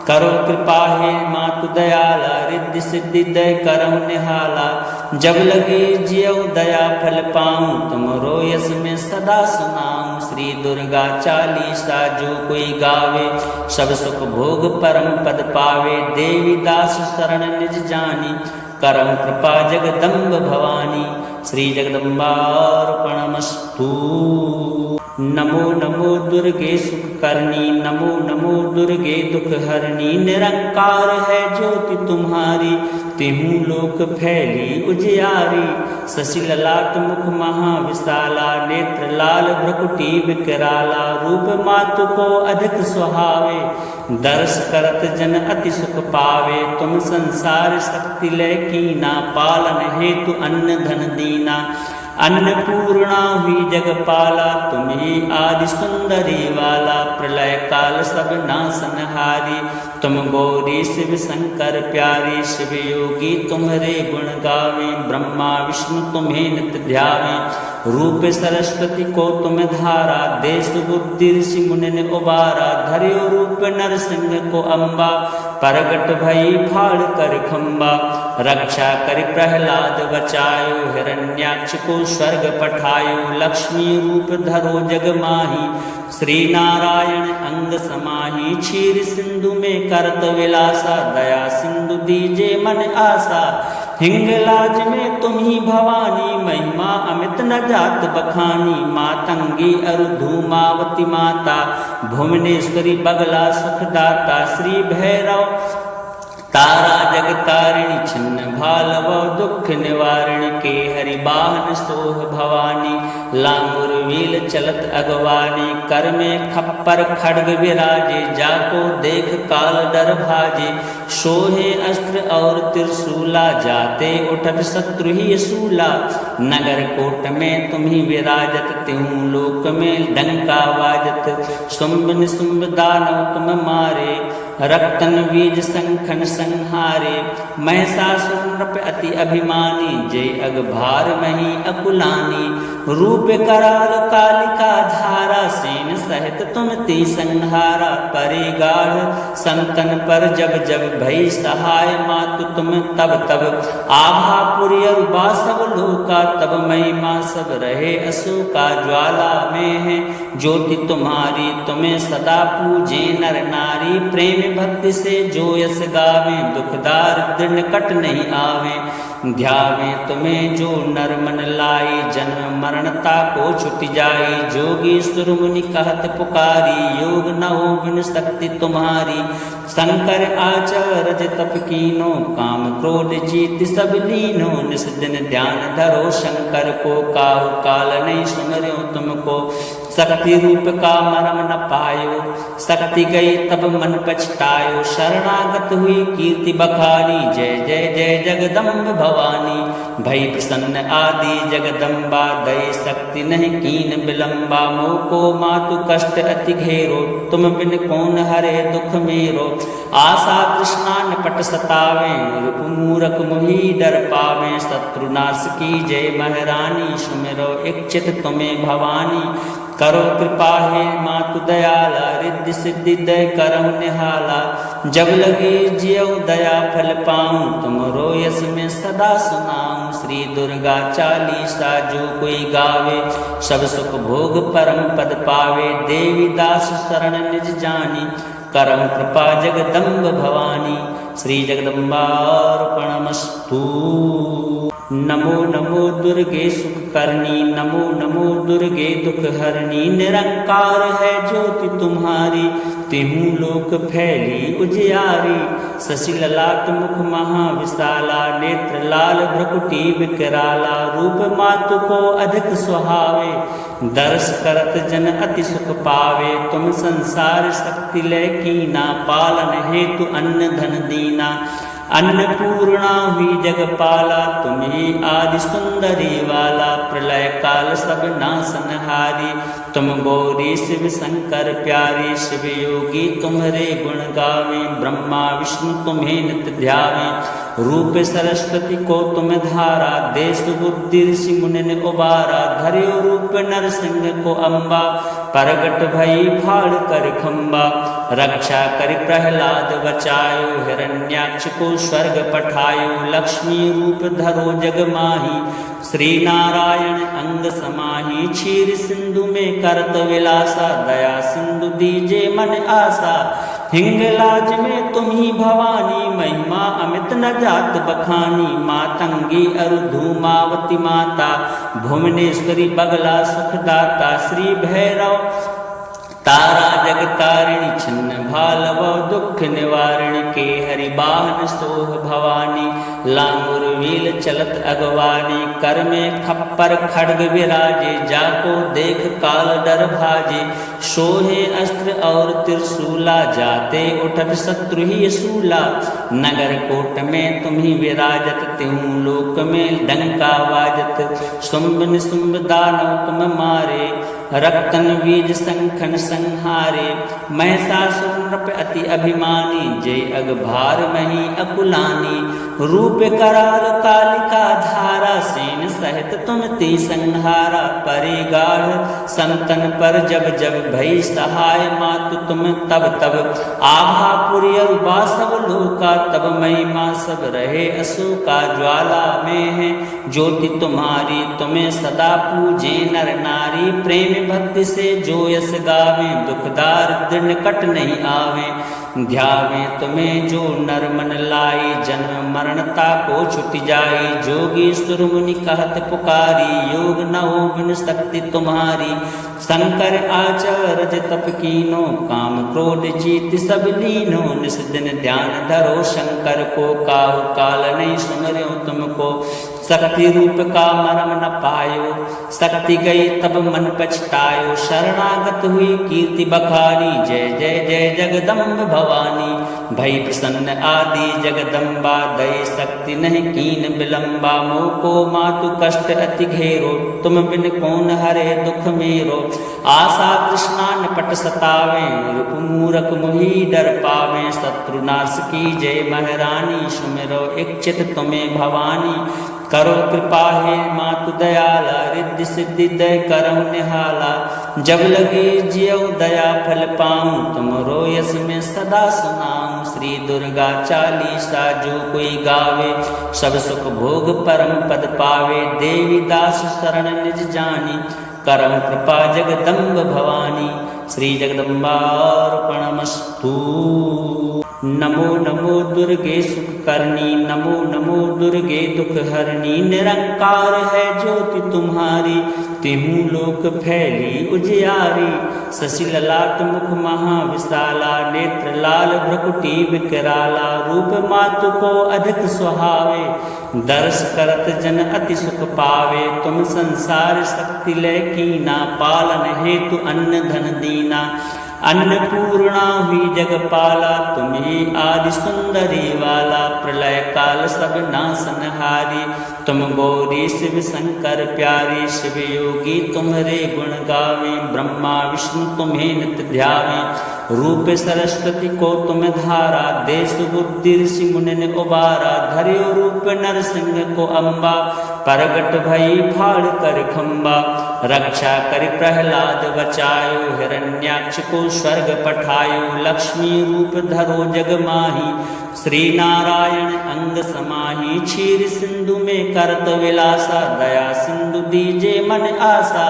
करो कृपा हे मातु दयाला। रिद्धि सिद्धि दय करहु निहाला, जब लगे जियऊ दया फल पाऊं। तुमरो यस में सदा सुनाऊं। श्री दुर्गा चालीसा जो कोई गावे, सब सुख भोग परम पद पावे। देवी दास शरण निज जानी, करहु कृपा जगदम्ब भवानी। श्री जगदम्बार्पणमस्तु। नमो नमो दुर्गे सुख करनी, नमो नमो दुर्गे दुख हरणी। निरंकार है ज्योति तुम्हारी, तिहु लोक फैली उजियारी। शशि ललाट मुख महाविशाला, नेत्र लाल भ्रकुटी विकराला। रूप मातु को अधिक सुहावे, दर्श करत जन अति सुख पावे। तुम संसार शक्ति लय कीना, पालन हेतु अन्न धन दीना। अन्नपूर्णा हुई जगपाला, तुम्ही आदि सुंदरी वाला। प्रलय काल सब नासनहारी, तुम गौरी शिव शंकर प्यारी। शिव योगी तुम्हारे गुण गावे, ब्रह्मा विष्णु तुम्हें नित्य ध्यावे। रूप सरस्वती को तुम धारा, देश बुद्धि ऋषि मुनि उबारा। धर्यो रूप नरसिंह को अम्बा, प्रगट भई फाड़ कर खम्बा। रक्षा कर प्रहलाद बचायो, हिरण्याक्ष को स्वर्ग पठायो। लक्ष्मी रूप धरो जग माही, श्री नारायण अंग समाही। क्षीर सिंधु में करत विलासा, दया सिंधु दीजे मन आशा। हिंगलाज में तुम ही भवानी, महिमा अमित न जात बखानी। मातंगी अरु धूमावती माता, भुवनेश्वरी बगला सुखदाता। श्री भैरव तारा जगतारिणी, छिन्न भालव दुख निवारिणी। के हरि बाहन सोह भवानी, लांगुर वील चलत अगवानी। कर में खप्पर खड्ग विराजे, जाको देख काल डर भाजे। सोहे अस्त्र और त्रिशूला, जाते उठत शत्रु ही सूला। नगर कोट में तुम ही विराजत, त्यों लोक में डंका वाजत। शुंभ निशुंभ दानव तुम मारे, रक्तन बीज संखन संहारे। महिषासुर नृप अति अभिमानी, जय अगभार मही अकुलानी। रूप कराल कालिका धारा, सेन सहित तुम ते संहारा। परे गाढ़ संतन पर जब जब भई सहाय, मातु तुम तब तब आभापुरी और बासव लोका। तब महिमा सब रहे अशोका, ज्वाला में है ज्योति तुम्हारी। तुम्हें सदा पूजे नर नारी, प्रेम भक्ति से जो यस गावे। दुख दारिद्र निकट नहीं आवे, ध्यावे तुम्हें जो नर मन लाई। जन्म मरणता को छुट जाई, जोगी सुर मुनि कहत पुकारी। योग न हो बिन शक्ति तुम्हारी, शंकर आचरज तप कीनो। काम क्रोध जीत सब लीनो, निस दिन ध्यान धरो शंकर को। काहु काल नहीं सुमर्यो तुमको, शक्ति रूप का मरम न पायो। शक्ति गई तब मन पछतायो, शरणागत हुई कीर्ति बखानी। जय जय जय जगदम्ब भवानी, भई प्रसन्न आदि जगदम्बा। दई शक्ति नहीं कीन विलंबा, मोको मातु कष्ट अति घेरो। तुम बिन कौन हरे दुख मेरो, आशा तृष्णा निपट सतावे। रूप मूरख मुहि डर पावे, शत्रुनाश की जय महारानी। सुमिरो इच्छित तुम्हें भवानी, करो कृपा हे मातु दयाला। रिद्धि सिद्धि दय करहु निहाला, जब लगे जियो दया फल पाऊं। तुमरो यस में सदा सुनाऊं। श्री दुर्गा चालीसा जो कोई गावे, सब सुख भोग परम पद पावे। देवी दास शरण निज जानी, करहु कृपा जगदम्ब भवानी। श्री जगदम्बार्पणमस्तु। नमो नमो दुर्गे सुख करनी, नमो नमो दुर्गे दुख हरनी। निरंकार है ज्योति तुम्हारी, तिहु लोक फैली उजियारी। शशि ललाट मुख महाविशाला, नेत्र लाल भ्रकुटी विकराला। रूप मातु को अधिक सुहावे, दर्श करत जन अति सुख पावे। तुम संसार शक्ति लय कीना, पालन हेतु अन्न धन दीना। अन्नपूर्णा हुई जगपाला, तुम्हें आदि सुंदरी वाला। प्रलय काल सब नासनहारी, तुम गौरी शिव शंकर प्यारी। शिव योगी तुम्हारे गुण गावे, ब्रह्मा विष्णु तुम्हें नित्य ध्यावे। रूप सरस्वती को तुम धारा, देश बुद्धि ऋषि मुनि ने उबारा। धर्यो रूप नरसिंह को अम्बा, प्रगट भई फाड़ कर खम्बा। रक्षा कर प्रहलाद बचायो, हिरण्याक्ष को स्वर्ग पठायो। लक्ष्मी रूप धरो जग माही, श्री नारायण अंग समाही। क्षीर सिंधु में करत विलासा, दया सिंधु दीजे मन आशा। हिंगलाज में तुम ही भवानी, महिमा अमित न जात बखानी। मातंगी अरु धूमावती माता, भुवनेश्वरी बगला सुखदाता। श्री भैरव तारा जगतारिणी, छिन्न भालव दुख निवारिणी। के हरि बाहन सोह भवानी, लांगुर वील चलत अगवानी। कर में खप्पर खड्ग विराजे, जाको देख काल डर भाजे। सोहे अस्त्र और त्रिशूला, जाते उठत शत्रु ही सूला। नगर कोट में तुम ही विराजत, त्यों लोक में डंका वाजत। शुंभ निशुंभ दानव तुम मारे, रक्तन बीज संखन संहारे। महिषासुर नृप अति अभिमानी, जय अगभार मही अकुलानी। रूप कराल कालिका धारा, सेन सहित तुम ते संहारा। परे गाढ़ संतन पर जब जब भई सहाय, मातु तुम तब तब आभापुरी और बासव लोका। तब महिमा सब रहे अशोका, ज्वाला में है ज्योति तुम्हारी। तुम्हें सदा पूजे नर नारी, प्रेम प्रेम भक्ति से जो यस गावे, दुख दारिद्र निकट नहीं आवे। ध्यावे तुम्हें जो नर मन लाई, जन्म मरणता को छुट जाई। जोगी सुर मुनि कहत पुकारी, योग न हो बिन शक्ति तुम्हारी। शंकर आचरज तप कीनो, काम क्रोध जीत सब लीनो। निस दिन ध्यान धरो शंकर को, काहु काल नहीं सुमर्यो तुमको। शक्ति रूप का मरम न पायो, शक्ति गई तब मन पछतायो। शरणागत हुई कीर्ति बखानी, जय जय जय जगदम्ब भवानी। भई प्रसन्न आदि जगदम्बा, दई शक्ति नहीं कीन विलंबा। मोको मातु कष्ट अति घेरो, तुम बिन कौन हरे दुख मेरो। आशा तृष्णा निपट सतावे, रूप मूरख मोहि डर पावे। शत्रुनाश की जय महारानी, सुमिरो इच्छित तुम्हें भवानी। करो कृपा हे मातु दयाला, रिद्धि सिद्धि दय करहु निहाला। जब लगे जियौ दया फल पाऊं, तुमरो यस में सदा सुनाऊं। श्री दुर्गा चालीसा जो कोई गावे, सब सुख भोग परम पद पावे। देवी दास शरण निज जानी, करहु कृपा जगदम्ब भवानी। श्री जगदम्बार्पणमस्तु। नमो नमो दुर्गे सुख करनी, नमो नमो दुर्गे दुख हरनी। निरंकार है ज्योति तुम्हारी, तिहु लोक फैली उजियारी। शशि ललाट मुख महाविशाला, नेत्र लाल भ्रकुटी विकराला। रूप मातु को अधिक सुहावे, दर्श करत जन अति सुख पावे। तुम संसार शक्ति लय कीना, पालन हेतु अन्न धन दीना। अन्नपूर्णा हुई जगपाला, तुम्हें आदि सुंदरी वाला। प्रलय काल सब नासनहारी, तुम गौरी शिव शंकर प्यारी। शिव योगी तुम्हारे गुण गावे, ब्रह्मा विष्णु तुम्हें नित ध्यावे। रूप सरस्वती को तुम धारा, देश बुद्धि ऋषि मुनि ने उबारा। धर्यो रूप नरसिंह को अम्बा, प्रगट भई फाड़ कर खम्बा। रक्षा कर प्रहलाद बचायो, हिरण्याक्ष को स्वर्ग पठायो। लक्ष्मी रूप धरो जग माही, श्री नारायण अंग समाही। क्षीर सिंधु में करत विलासा, दया सिंधु दीजे मन आशा।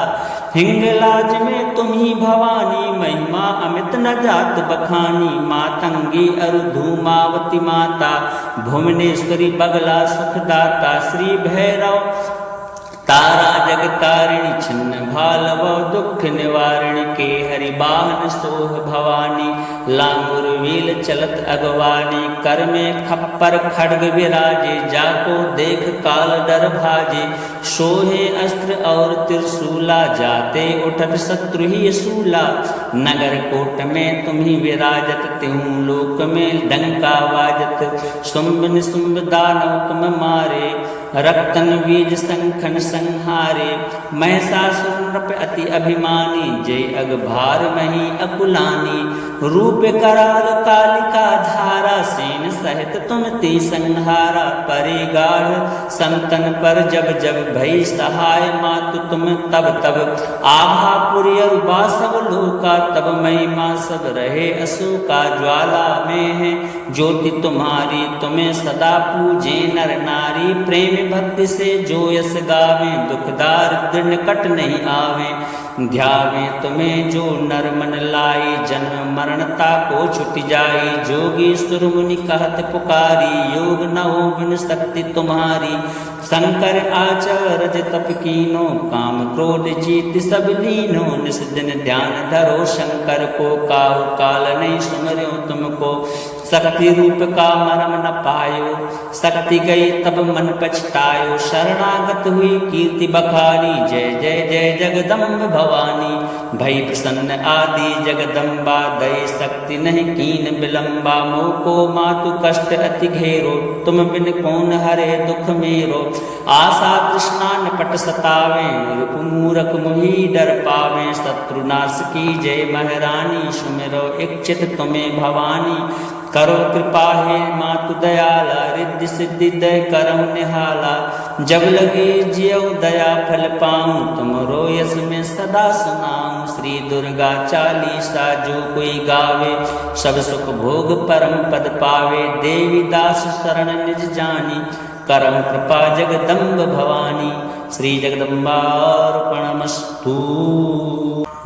हिंगलाज में तुम ही भवानी, महिमा अमित न जात बखानी। मातंगी अरु धूमावती माता, भुवनेश्वरी बगला सुखदाता। श्री भैरव तारा जगतारिणी, छिन्न भालव दुख निवारिणी। के हरि बाहन सोह भवानी, लांगुर वील चलत अगवानी। कर में खप्पर खड्ग विराजे, जाको देख काल डर भाजे। सोहे अस्त्र और त्रिशूला, जाते उठत शत्रु ही सूला। नगर कोट में तुम ही विराजत, त्यों लोक में डंका वाजत। शुंभ निशुंभ दानव तुम मारे, रक्तन बीज शंखन संहारे। महिषासुर नृप अति अभिमानी, जय अगभार मही अकुलानी। रूप कराल कालिका धारा, सेन सहित तुम ते संहारा। परे गाढ़ संतन पर जब जब, भई सहाय मातु तुम तब तब। आभापुरी और बासव लोका, तब महिमा सब रहे अशोका। ज्वाला में है ज्योति तुम्हारी, तुम्हें सदा पूजे नर नारी। प्रेम भक्ति से जो यस गावे, दुख दारिद्र निकट नहीं आवे। ध्यावे तुम्हें जो नर मन लाई, जन्म मरणता को छुट जाई। जोगी सुर मुनि कहत पुकारी, योग न हो बिन शक्ति तुम्हारी। शंकर आचरज तप कीनो, काम क्रोध जीत सब लीनो। निस दिन ध्यान धरो शंकर को, काहु काल नहीं सुमर्यो तुमको। शक्ति रूप का मरम न पायो, शक्ति गई तब मन पछतायो। शरणागत हुई कीर्ति बखानी, जय जय जय जगदम्ब भवानी। भई प्रसन्न आदि जगदम्बा, दई शक्ति नहीं कीन विलंबा। मोको मातु कष्ट अति घेरो, तुम बिन कौन हरे दुख मेरो। आशा तृष्णा निपट सतावे, रूप मूरख मोहि डर पावे। शत्रुनाश की जय महारानी, सुमिरो इच्छित तुम्हें भवानी। करो कृपा हे मातु दयाला, रिद्धि सिद्धि दय करहु निहाला। जब लगे जियौ दया फल पाऊं, तुमरो यस में सदा सुनाऊं। श्री दुर्गा चालीसा जो कोई गावे, सब सुख भोग परम पद पावे। देवी दास शरण निज जानी, करहु कृपा जगदम्ब भवानी। श्री जगदम्बार्पणमस्तु।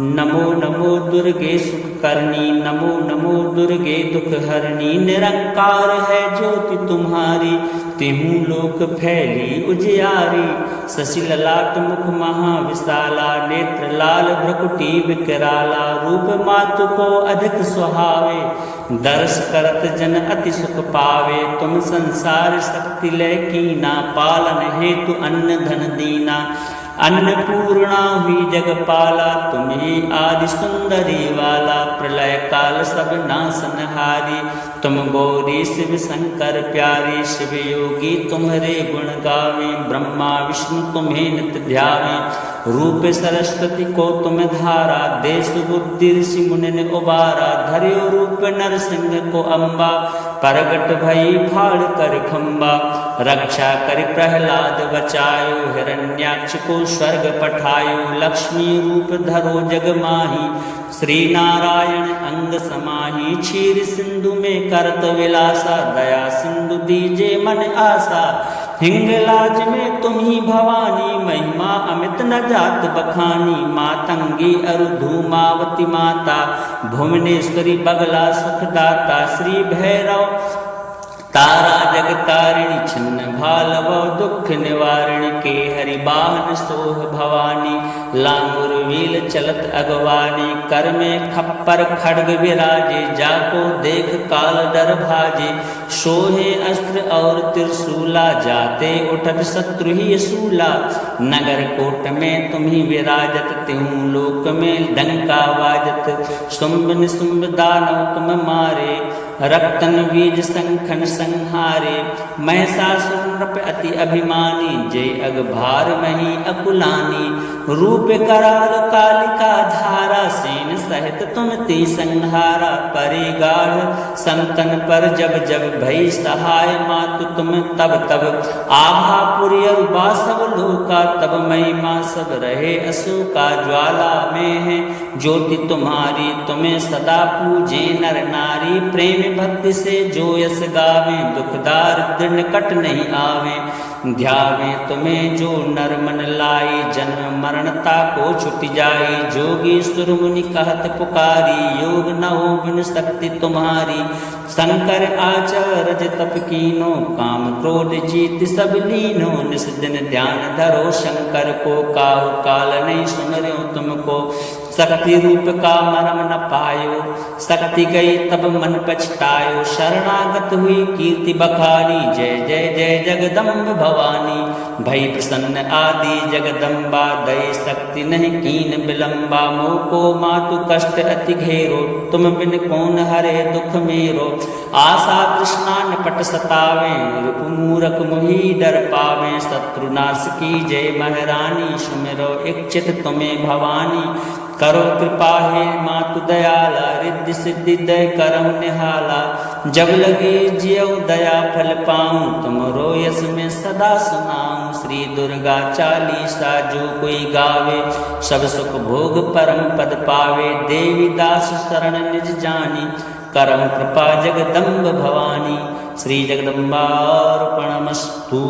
नमो नमो दुर्गे सुख करनी, नमो नमो दुर्गे दुख हरनी। निरंकार है ज्योति तुम्हारी, तिहु लोक फैली उजियारी। शशि ललाट मुख महाविशाला, नेत्र लाल भ्रकुटी विकराला। रूप मातु को अधिक सुहावे, दर्श करत जन अति सुख पावे। तुम संसार शक्ति लय कीना, पालन हेतु अन्न धन दीना। अन्नपूर्णा हुई जगपाला, तुम्ही आदि सुंदरी वाला। प्रलय काल सब नासनहारी, तुम गौरी शिव शंकर प्यारी। शिव योगी तुम्हारे गुण गावे, ब्रह्मा विष्णु तुम्हें नित्य ध्यावे। रूप सरस्वती को तुम धारा, देश बुद्धि ऋषि मुनि ने उबारा। धर्यो रूप नरसिंह को अम्बा, प्रगट भई फाड़ कर खम्बा। रक्षा कर प्रहलाद बचायो, हिरण्याक्ष को स्वर्ग पठायो। लक्ष्मी रूप धरो जग माही, श्री नारायण अंग समाही। क्षीर सिंधु में करत विलासा, दया सिंधु दीजे मन आशा। हिंगलाज में तुम ही भवानी, महिमा अमित न जात बखानी। मातंगी अरु धूमावती माता, भुवनेश्वरी बगला सुखदाता। श्री भैरव तारा जगतारिणी, छिन्न भालव दुख निवारिणी। के हरि बाहन सोह भवानी, लांगुर वील चलत अगवानी। कर में खप्पर खड्ग विराजे, जाको देख काल डर भाजे। सोहे अस्त्र और त्रिशूला, जाते उठत शत्रु ही सूला। नगर कोट में तुम ही विराजत, तिहु लोक में डंका वाजत। शुंभ निशुंभ दानव तुम मारे, रक्तन बीज संखन संहारे। महिषासुर नृप अति अभिमानी, जय अगभार मही अकुलानी। रूप कराल कालिका धारा, सेन सहित तुम ते संहारा। परे गाढ़ संतन पर जब जब भई सहाय, मातु तुम तब तब। आभा पुरी बासव लोका, तब महिमा सब रहे अशोका। ज्वाला में है ज्योति तुम्हारी, तुम्हें सदा पूजे नर नारी। प्रेम भक्ति से जो यस गावे, दुख दारिद्र निकट नहीं आवे। ध्यावे तुम्हें जो नर मन लाई, जन्म मरणता को छुट जाई। जोगी सुर मुनि कहत पुकारी, योग न हो बिन शक्ति तुम्हारी। शंकर आचरज तप कीनो, काम क्रोध जीत सब लीनो। निस दिन ध्यान धरो शंकर को, काहु काल नहीं सुमर्यो तुमको। शक्ति रूप का मरम न पायो, शक्ति गई तब मन पछतायो। शरणागत हुई कीर्ति बखानी, जय जय जय जगदम्ब भवानी। भई प्रसन्न आदि जगदम्बा, दई शक्ति नहीं कीन विलंबा। मोह को मातु कष्ट अति घेरो, तुम बिन कौन हरे दुख मेरो। आशा तृष्णा निपट सतावे, रूप मूरख मोहि डर पावे। शत्रुनाश की जय महारानी, सुमिरो इच्छित तुम्हें भवानी। करो कृपा हे मातु दयाला, रिद्धि सिद्धि दय करहु निहाला। जब लगे जियऊ दया फल पाऊं, तुमरो यस में सदा सुनाऊं। श्री दुर्गा चालीसा जो कोई गावे, सब सुख भोग परम पद पावे। देवी दास शरण निज जानी, करहु कृपा जगदम्ब भवानी। श्री जगदम्बार्पणमस्तु।